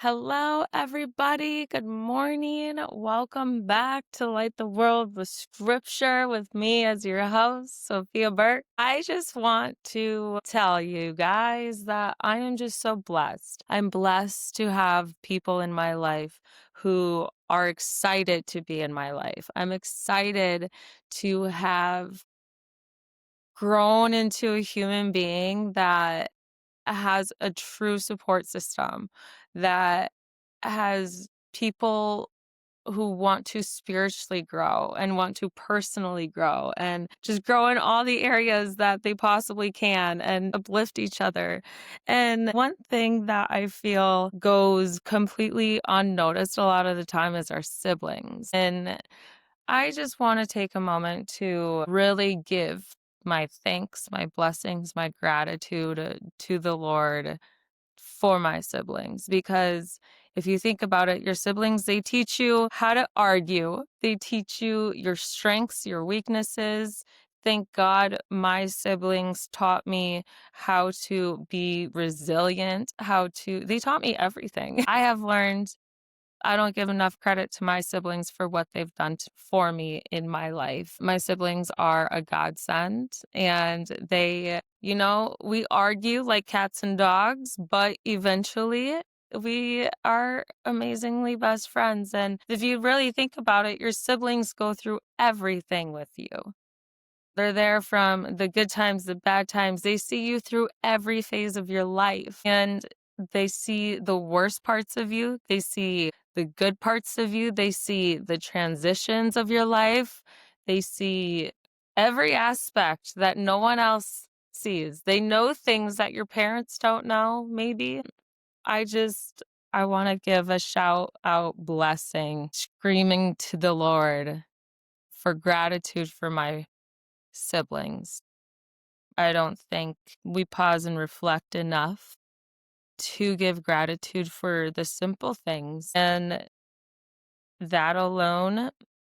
Hello, everybody. Good morning. Welcome back to Light the World with Scripture with me as your host, Sophia Burke. I just want to tell you guys that I am just so blessed. I'm blessed to have people in my life who are excited to be in my life. I'm excited to have grown into a human being that has a true support system, that has people who want to spiritually grow and want to personally grow and just grow in all the areas that they possibly can and uplift each other. And one thing that I feel goes completely unnoticed a lot of the time is our siblings. And I just want to take a moment to really give my thanks, my blessings, my gratitude to the Lord for my siblings, because if you think about it, your siblings, they teach you how to argue. They teach you your strengths, your weaknesses. Thank God my siblings taught me how to be resilient, they taught me everything. I have learned I don't give enough credit to my siblings for what they've done for me in my life. My siblings are a godsend, and we argue like cats and dogs, but eventually we are amazingly best friends. And if you really think about it, your siblings go through everything with you. They're there from the good times, the bad times. They see you through every phase of your life, and they see the worst parts of you. They see the good parts of you. They see the transitions of your life. They see every aspect that no one else sees. They know things that your parents don't know, maybe. I just, I want to give a shout out blessing, screaming to the Lord for gratitude for my siblings. I don't think we pause and reflect enough to give gratitude for the simple things. And that alone,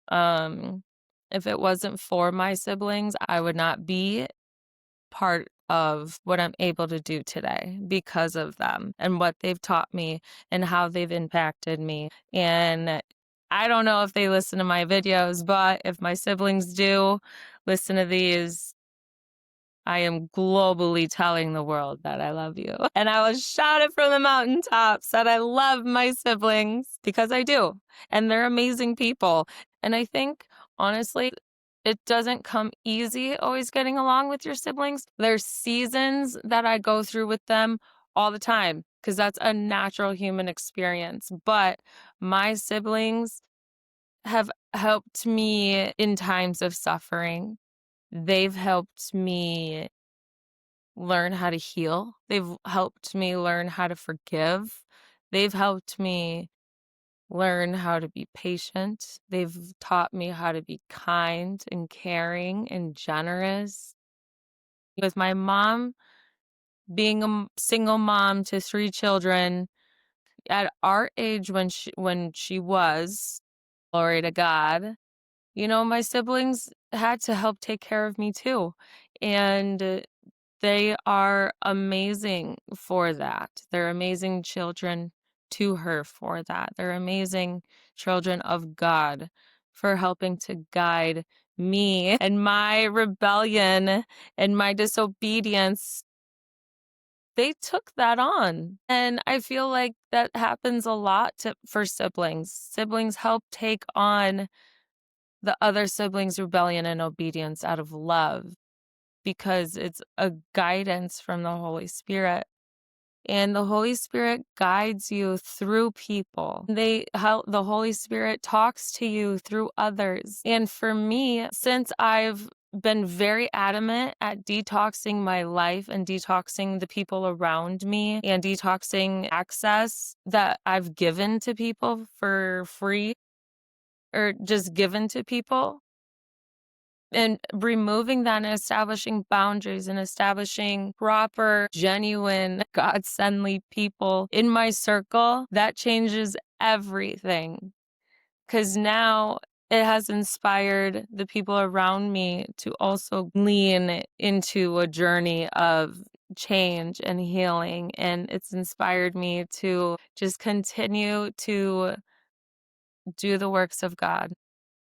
um, if it wasn't for my siblings, I would not be part of what I'm able to do today because of them and what they've taught me and how they've impacted me. And I don't know if they listen to my videos, but if my siblings do listen to these, I am globally telling the world that I love you. And I will shout it from the mountaintops that I love my siblings, because I do. And they're amazing people. And I think, honestly, it doesn't come easy always getting along with your siblings. There's seasons that I go through with them all the time, because that's a natural human experience. But my siblings have helped me in times of suffering. They've helped me learn how to heal. They've helped me learn how to forgive. They've helped me learn how to be patient. They've taught me how to be kind and caring and generous. With my mom being a single mom to 3 children at our age when she was, glory to God, my siblings had to help take care of me too. And they are amazing for that. They're amazing children to her for that. They're amazing children of God for helping to guide me and my rebellion and my disobedience. They took that on. And I feel like that happens a lot for siblings. Siblings help take on the other siblings' rebellion and obedience out of love, because it's a guidance from the Holy Spirit. And the Holy Spirit guides you through people. The Holy Spirit talks to you through others. And for me, since I've been very adamant at detoxing my life and detoxing the people around me and detoxing access that I've given to people for free or just given to people, and removing that and establishing boundaries and establishing proper, genuine, God-sendly people in my circle, that changes everything. Because now it has inspired the people around me to also lean into a journey of change and healing, and it's inspired me to just continue to do the works of God.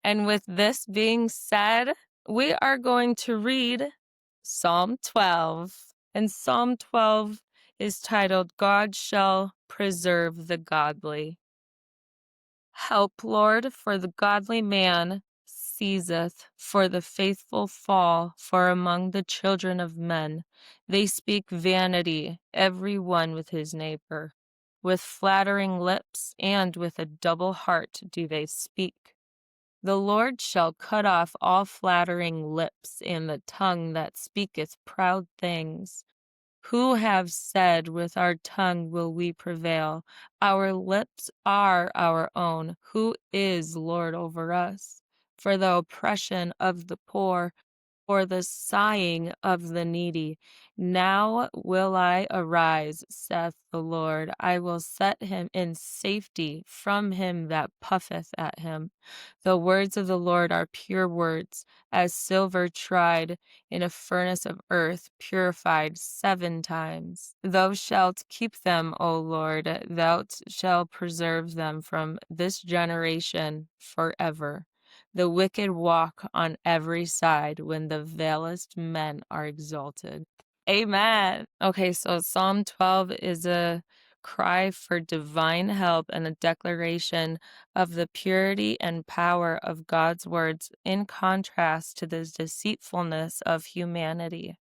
And with this being said, we are going to read Psalm 12. And Psalm 12 is titled, God Shall Preserve the Godly. Help, Lord, for the godly man ceaseth, for the faithful fall, for among the children of men they speak vanity, every one with his neighbor. With flattering lips and with a double heart do they speak. The Lord shall cut off all flattering lips and the tongue that speaketh proud things. Who have said, with our tongue will we prevail? Our lips are our own. Who is Lord over us? For the oppression of the poor, for the sighing of the needy. Now will I arise, saith the Lord. I will set him in safety from him that puffeth at him. The words of the Lord are pure words, as silver tried in a furnace of earth, purified 7 times. Thou shalt keep them, O Lord, thou shalt preserve them from this generation forever. The wicked walk on every side when the vilest men are exalted. Amen. Okay, so Psalm 12 is a cry for divine help and a declaration of the purity and power of God's words in contrast to the deceitfulness of humanity.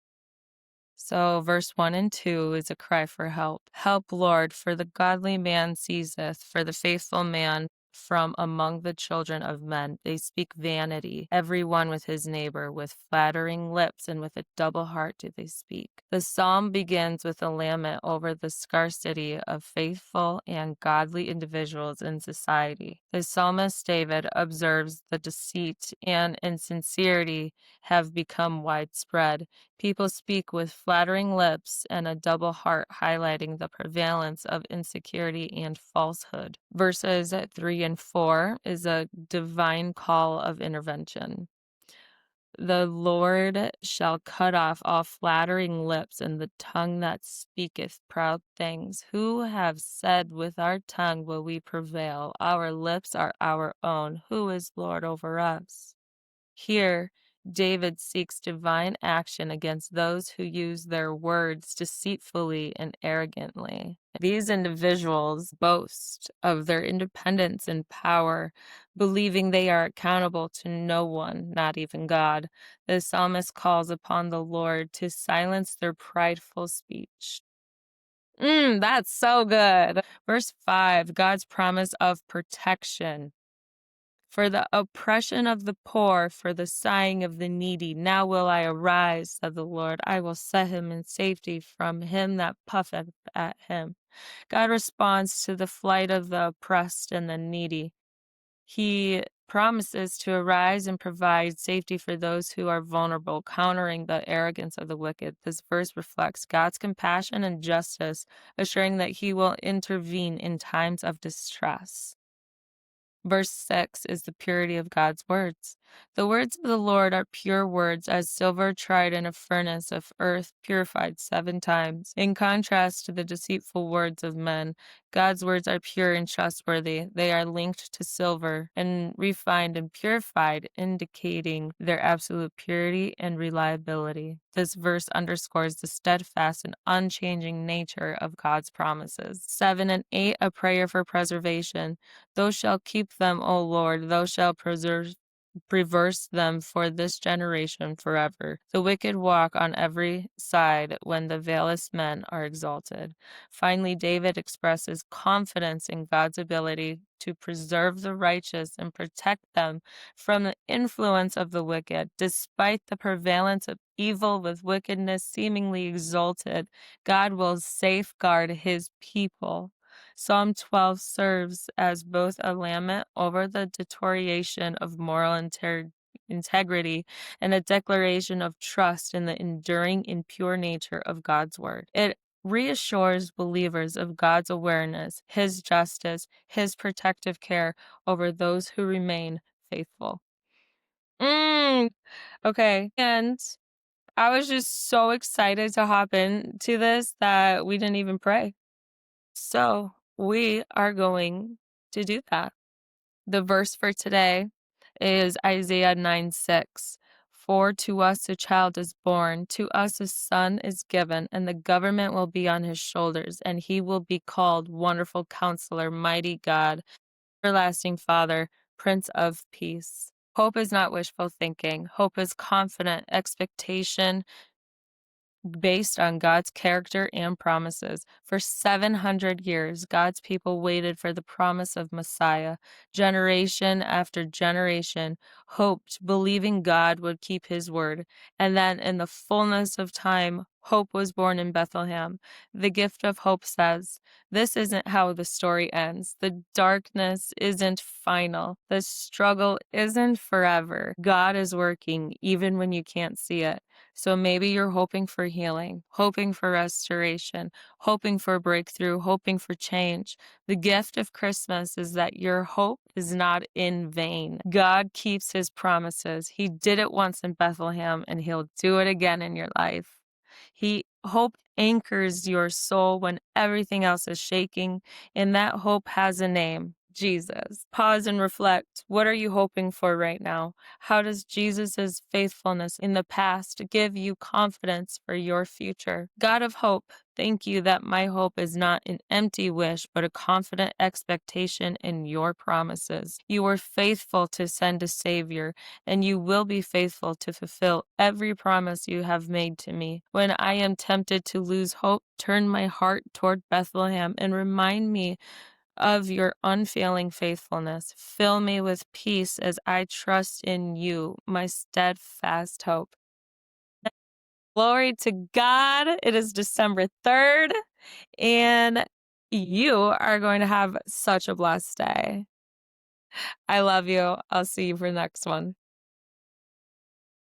So, verse 1 and 2 is a cry for help. Help, Lord, for the godly man ceaseth, for the faithful man from among the children of men. They speak vanity, every one with his neighbor, with flattering lips, and with a double heart do they speak. The psalm begins with a lament over the scarcity of faithful and godly individuals in society. The psalmist David observes the deceit and insincerity have become widespread. People speak with flattering lips and a double heart, highlighting the prevalence of insecurity and falsehood. Verses 3 and 4 is a divine call of intervention. The Lord shall cut off all flattering lips and the tongue that speaketh proud things. Who have said, with our tongue will we prevail? Our lips are our own. Who is Lord over us? Here, David seeks divine action against those who use their words deceitfully and arrogantly. These individuals boast of their independence and power, believing they are accountable to no one, not even God. The psalmist calls upon the Lord to silence their prideful speech. That's so good. Verse 5, God's promise of protection. For the oppression of the poor, for the sighing of the needy. Now will I arise, said the Lord. I will set him in safety from him that puffeth at him. God responds to the flight of the oppressed and the needy. He promises to arise and provide safety for those who are vulnerable, countering the arrogance of the wicked. This verse reflects God's compassion and justice, assuring that he will intervene in times of distress. Verse 6 is the purity of God's words. The words of the Lord are pure words, as silver tried in a furnace of earth, purified 7 times. In contrast to the deceitful words of men, God's words are pure and trustworthy. They are linked to silver and refined and purified, indicating their absolute purity and reliability. This verse underscores the steadfast and unchanging nature of God's promises. 7 and 8, a prayer for preservation. Thou shalt keep them, O Lord, thou shalt preserve them for this generation forever. The wicked walk on every side when the vilest men are exalted. Finally, David expresses confidence in God's ability to preserve the righteous and protect them from the influence of the wicked. Despite the prevalence of evil with wickedness seemingly exalted, God will safeguard his people. Psalm 12 serves as both a lament over the deterioration of moral integrity and a declaration of trust in the enduring and pure nature of God's word. It reassures believers of God's awareness, his justice, his protective care over those who remain faithful. Okay, and I was just so excited to hop into this that we didn't even pray. So we are going to do that. The verse for today is Isaiah 9:6. For to us a child is born, to us a son is given, and the government will be on his shoulders, and he will be called Wonderful Counselor, Mighty God, Everlasting Father, Prince of Peace. Hope is not wishful thinking. Hope is confident expectation based on God's character and promises. For 700 years, God's people waited for the promise of Messiah. Generation after generation hoped, believing God would keep his word. And then, in the fullness of time, hope was born in Bethlehem. The gift of hope says, this isn't how the story ends. The darkness isn't final. The struggle isn't forever. God is working even when you can't see it. So maybe you're hoping for healing, hoping for restoration, hoping for breakthrough, hoping for change. The gift of Christmas is that your hope is not in vain. God keeps his promises. He did it once in Bethlehem, and he'll do it again in your life. Hope anchors your soul when everything else is shaking, and that hope has a name. Jesus. Pause and reflect. What are you hoping for right now? How does Jesus' faithfulness in the past give you confidence for your future? God of hope, thank you that my hope is not an empty wish, but a confident expectation in your promises. You were faithful to send a Savior, and you will be faithful to fulfill every promise you have made to me. When I am tempted to lose hope, turn my heart toward Bethlehem and remind me of your unfailing faithfulness. Fill me with peace as I trust in you, my steadfast hope. Glory to God. It is December 3rd, and you are going to have such a blessed day. I love you. I'll see you for the next one.